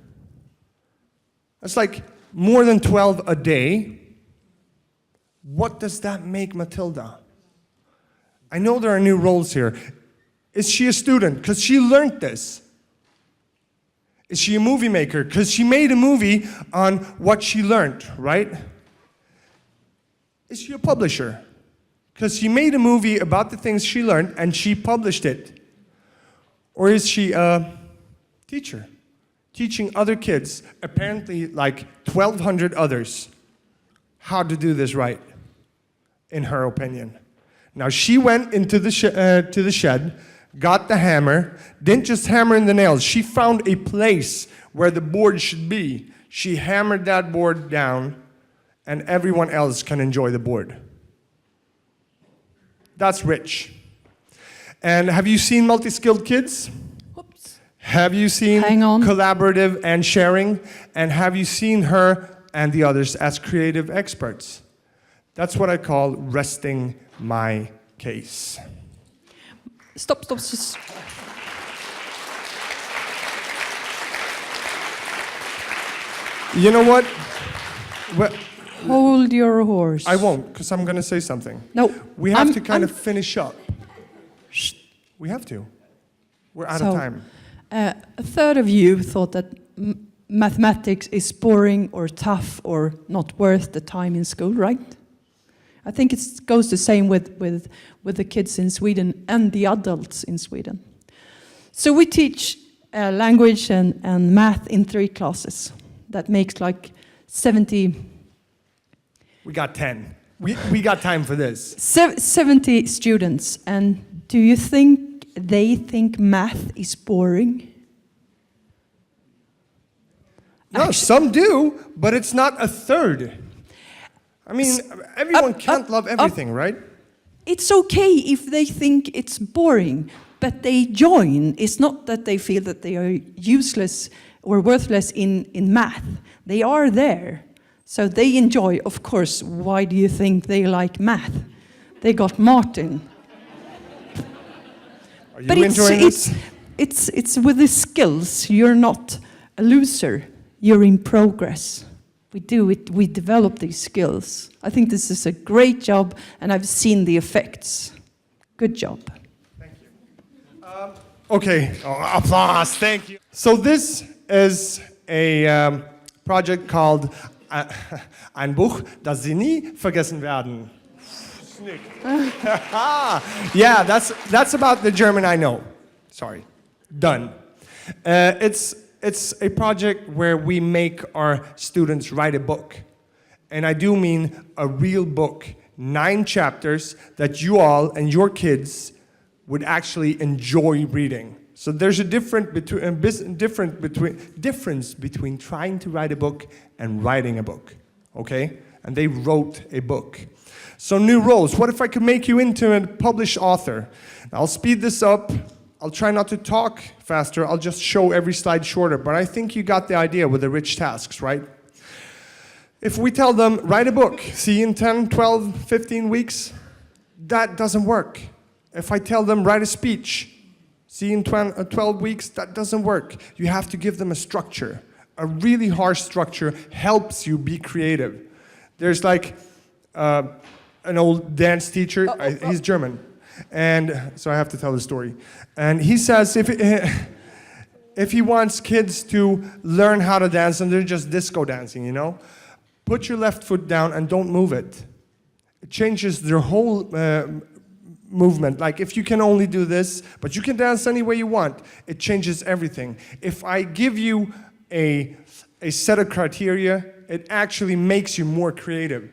That's like more than 12 a day. What does that make Matilda? I know there are new roles here. Is she a student? Because she learned this. Is she a movie maker? Because she made a movie on what she learned, right? Is she a publisher? Because she made a movie about the things she learned and she published it. Or is she a teacher? Teaching other kids, apparently like 1,200 others, how to do this right, in her opinion. Now she went into the shed, got the hammer, didn't just hammer in the nails. She found a place where the board should be. She hammered that board down, and everyone else can enjoy the board. That's rich. And have you seen Multi-Skilled Kids? Oops. Have you seen Collaborative and Sharing? And have you seen her and the others as creative experts? That's what I call resting my case. Stop. You know what? Hold your horse. I won't, because I'm going to say something. No. We have to kind of finish up. We have to. We're out of time. A third of you thought that mathematics is boring or tough or not worth the time in school, right? I think it goes the same with the kids in Sweden and the adults in Sweden. So we teach language and math in 3 classes. That makes like 70... We got 10. We got time for this. 70 students. And do you think they think math is boring? No, some do, but it's not a third. I mean, everyone can't love everything, right? It's okay if they think it's boring, but they join. It's not that they feel that they are useless or worthless in math. They are there. So they enjoy, of course. Why do you think they like math? They got Martin. Are you enjoying this? It's with the skills. You're not a loser. You're in progress. We do it. We develop these skills. I think this is a great job, and I've seen the effects. Good job. Thank you. Okay, applause. Thank you. So this is a project called Ein Buch, das Sie nie vergessen werden. Yeah, that's about the German I know. Sorry. Done. It's a project where we make our students write a book. And I do mean a real book, 9 chapters that you all and your kids would actually enjoy reading. So there's a difference between trying to write a book and writing a book, okay? And they wrote a book. So new roles. What if I could make you into a published author? I'll speed this up. I'll try not to talk faster. I'll just show every slide shorter. But I think you got the idea with the rich tasks, right? If we tell them, write a book, see you in 10, 12, 15 weeks, that doesn't work. If I tell them, write a speech, see you in 12 weeks, that doesn't work. You have to give them a structure. A really harsh structure helps you be creative. There's like an old dance teacher, he's German. And so I have to tell the story. And he says if he wants kids to learn how to dance and they're just disco dancing, you know, put your left foot down and don't move it. It changes their whole movement. Like if you can only do this, but you can dance any way you want, it changes everything. If I give you a set of criteria, it actually makes you more creative.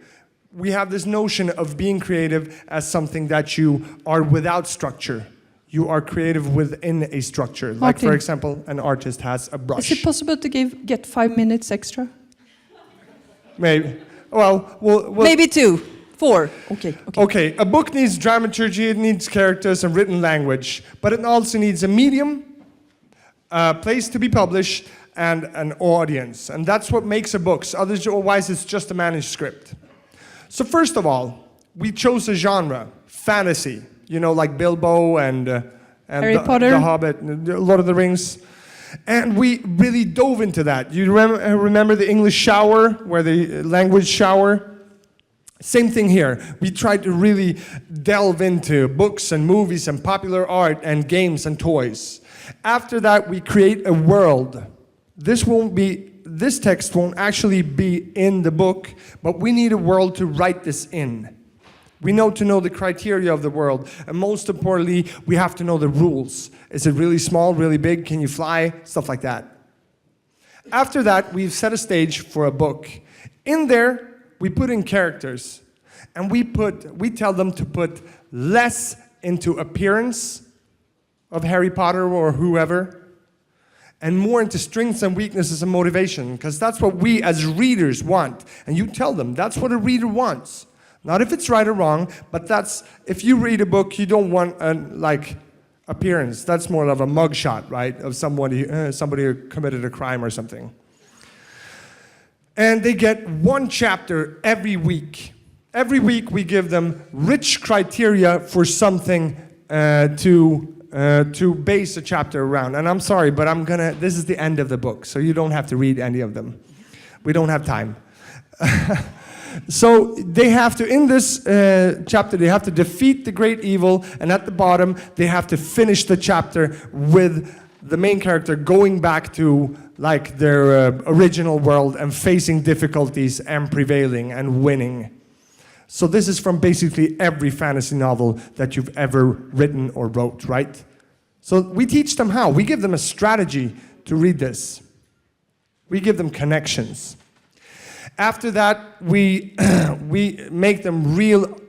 We have this notion of being creative as something that you are without structure. You are creative within a structure. Like, for example, an artist has a brush. Is it possible to get 5 minutes extra? Maybe. Well, maybe 2, 4. Okay, a book needs dramaturgy, it needs characters and written language, but it also needs a medium, a place to be published, and an audience. And that's what makes a book. Otherwise, it's just a manuscript. So first of all, we chose a genre, fantasy. You know, like Bilbo and Harry Potter, The Hobbit, Lord of the Rings. And we really dove into that. You remember the English shower, where the language shower? Same thing here. We tried to really delve into books and movies and popular art and games and toys. After that, we create a world. This text won't actually be in the book, but we need a world to write this in. We know the criteria of the world, and most importantly, we have to know the rules. Is it really small, really big? Can you fly? Stuff like that. After that, we've set a stage for a book. In there, we put in characters, and we tell them to put less into appearance of Harry Potter or whoever, and more into strengths and weaknesses and motivation, because that's what we as readers want. And you tell them that's what a reader wants. Not if it's right or wrong, but if you read a book, you don't want appearance. That's more of a mugshot, right, of somebody who committed a crime or something. And they get 1 chapter every week. Every week we give them rich criteria for something to base a chapter around. And I'm sorry, but this is the end of the book, so you don't have to read any of them. We don't have time. So they have to, in this chapter, they have to defeat the great evil, and at the bottom, they have to finish the chapter with the main character going back to like their original world and facing difficulties and prevailing and winning. So this is from basically every fantasy novel that you've ever written or wrote, right? So we teach them how. We give them a strategy to read this. We give them connections. After that, we make them real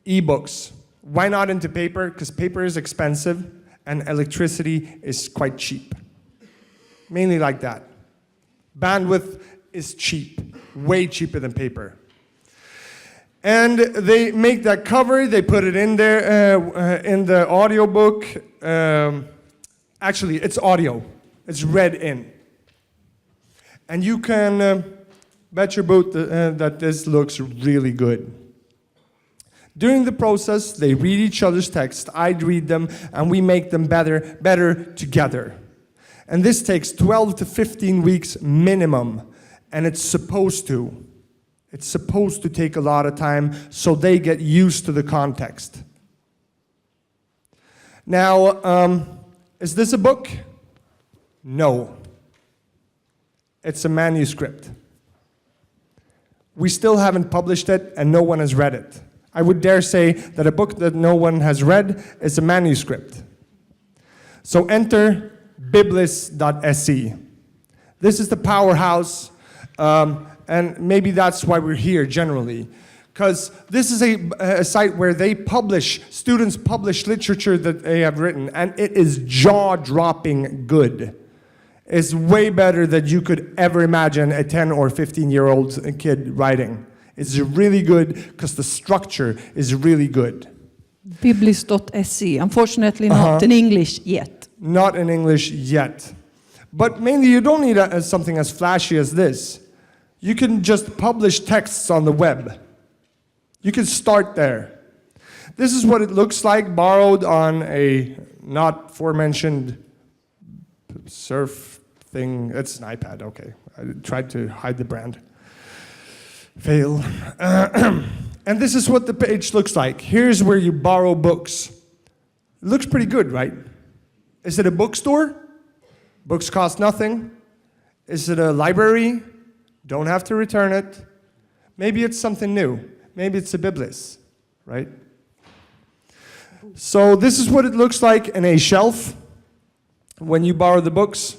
ebooks. Why not into paper? Because paper is expensive and electricity is quite cheap. Mainly like that. Bandwidth is cheap, way cheaper than paper. And they make that cover, they put it in there in the audiobook. Actually, it's audio. It's read in. And you can bet your boot that this looks really good. During the process, they read each other's text, I'd read them, and we make them better together. And this takes 12 to 15 weeks minimum, and it's supposed to. It's supposed to take a lot of time so they get used to the context. Now, is this a book? No. It's a manuscript. We still haven't published it, and no one has read it. I would dare say that a book that no one has read is a manuscript. So enter biblis.se. This is the powerhouse, and maybe that's why we're here generally. Because this is a site where students publish literature that they have written, and it is jaw-dropping good. It's way better than you could ever imagine a 10 or 15-year-old kid writing. It's really good because the structure is really good. Biblis.se, unfortunately not in English yet. Not in English yet. But mainly you don't need something as flashy as this. You can just publish texts on the web. You can start there. This is what it looks like, borrowed on a not aforementioned surf thing. It's an iPad, okay. I tried to hide the brand. Fail. And this is what the page looks like. Here's where you borrow books. It looks pretty good, right? Is it a bookstore? Books cost nothing. Is it a library? Don't have to return it. Maybe it's something new. Maybe it's a Biblis, right? So this is what it looks like in a shelf when you borrow the books.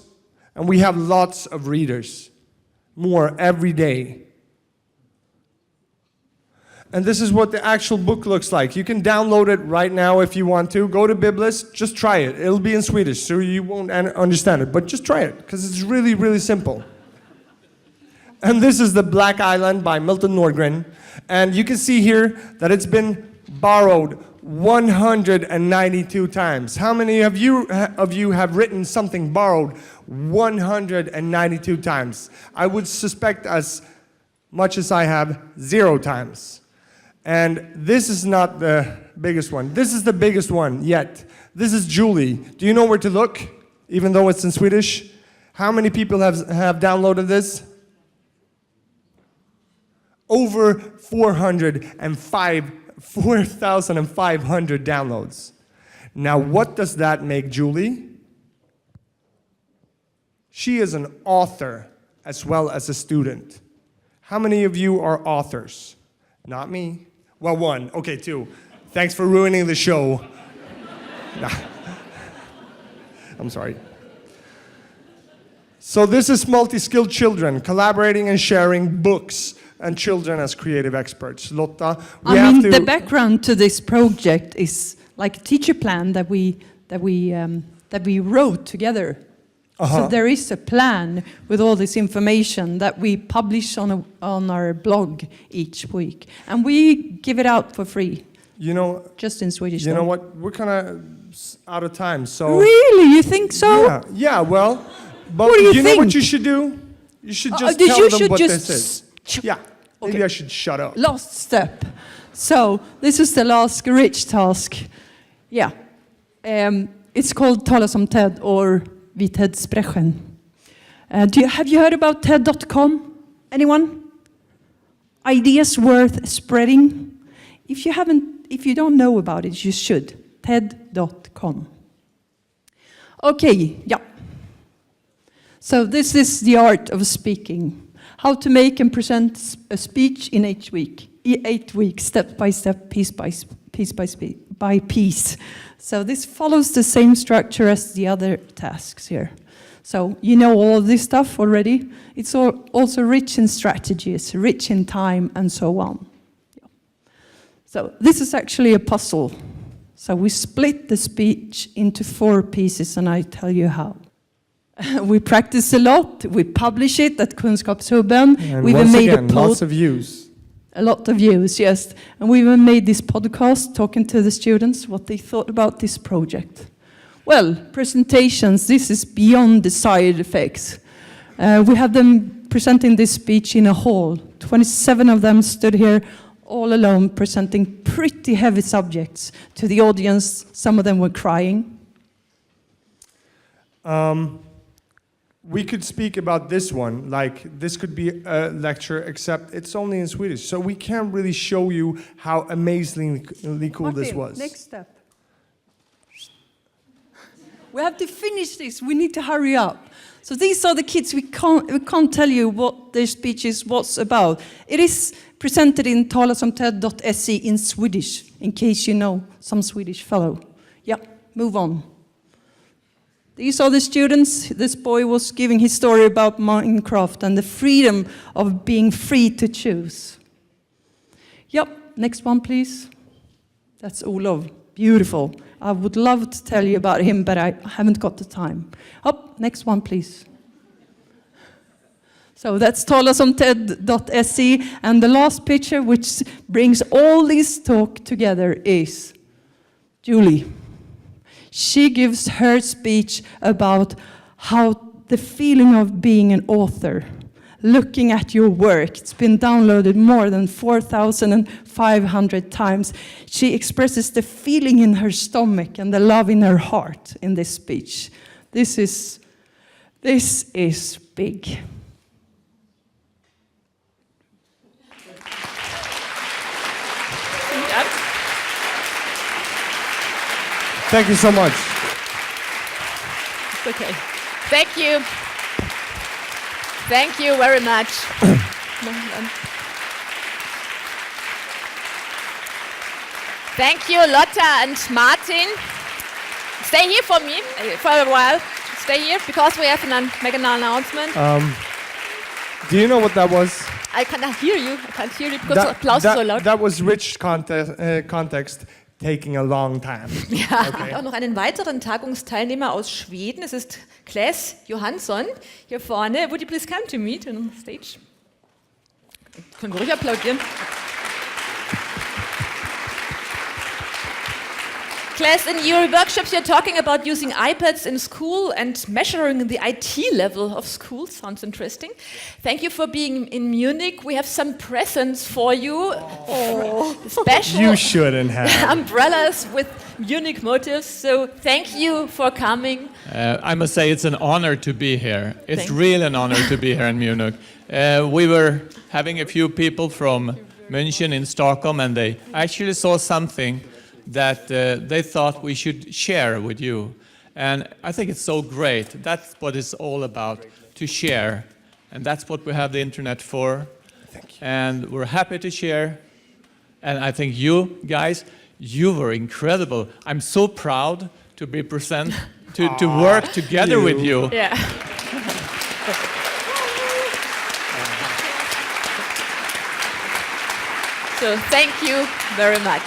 And we have lots of readers. More every day. And this is what the actual book looks like. You can download it right now if you want to. Go to Biblis, just try it. It'll be in Swedish, so you won't understand it. But just try it, because it's really, really simple. And this is The Black Island by Milton Nordgren. And you can see here that it's been borrowed 192 times. How many of you have written something borrowed 192 times? I would suspect as much as I have 0 times. And this is not the biggest one. This is the biggest one yet. This is Julie. Do you know where to look, even though it's in Swedish? How many people have downloaded this? Over 4,500 downloads. Now, what does that make Julie? She is an author as well as a student. How many of you are authors? Not me. Well, 1. Okay, 2. Thanks for ruining the show. Nah. I'm sorry. So this is multi-skilled children collaborating and sharing books and children as creative experts. Lotta, the background to this project is like a teacher plan that we wrote together. So there is a plan with all this information that we publish on our blog each week, and we give it out for free. You know, just in Swedish. You know what? We're kind of out of time. So really, you think so? Yeah. Well, but what do you know think? What you should do? You should just tell them what this is. Yeah. Maybe Okay. I should shut up. Last step. So this is the last rich task. Yeah. It's called Tala som TED or Vi TED sprechen. Have you heard about TED.com? Anyone? ideas worth spreading. If you don't know about it, you should. TED.com. Okay, yeah. So this is the art of speaking. How to make and present a speech in 8 weeks, step by step, piece by piece. So this follows the same structure as the other tasks here. So you know all of this stuff already. It's also rich in strategies, rich in time, and so on. So this is actually a puzzle. So we split the speech into 4 pieces, and I tell you how. We practice a lot. We publish it at Kunskapshubben. And we once made again, lots of views. A lot of views, yes. And we even made this podcast talking to the students what they thought about this project. Well, presentations, this is beyond the side effects. We had them presenting this speech in a hall. 27 of them stood here all alone presenting pretty heavy subjects to the audience. Some of them were crying. We could speak about this one, like this could be a lecture, except it's only in Swedish. So we can't really show you how amazingly cool this was. Next step. We have to finish this. We need to hurry up. So these are the kids. We can't tell you what their speech is, what's about. It is presented in talasomted.se in Swedish, in case you know some Swedish fellow. Yeah, move on. These are the students. This boy was giving his story about Minecraft and the freedom of being free to choose. Yep, next one, please. That's Olof. Beautiful. I would love to tell you about him, but I haven't got the time. Up, next one, please. So that's talasomted.se, and the last picture, which brings all this talk together, is Julie. She gives her speech about how the feeling of being an author, looking at your work. It's been downloaded more than 4,500 times. She expresses the feeling in her stomach and the love in her heart in this speech. This is big. Thank you so much. It's okay. Thank you. Thank you very much. Thank you, Lotta and Martin. Stay here for me for a while. Stay here because we have make an announcement. Do you know what that was? I cannot hear you. I can't hear you because the applause is so loud. That was rich context. Taking a long time. Ja, okay. Auch noch einen weiteren Tagungsteilnehmer aus Schweden. Es ist Claes Johansson hier vorne. Would you please come to me to the stage? Können wir ruhig applaudieren. Claes, in your workshops you're talking about using iPads in school and measuring the IT level of school. Sounds interesting. Thank you for being in Munich. We have some presents for you. Special You shouldn't have. umbrellas with Munich motifs. So thank you for coming. I must say it's an honor to be here. It's really an honor to be here in Munich. We were having a few people from München in Stockholm, and they actually saw something that they thought we should share with you. And I think it's so great. That's what it's all about, to share. And that's what we have the internet for. Thank you. And we're happy to share. And I think you guys, you were incredible. I'm so proud to be present, to work together with you. Yeah. So thank you very much.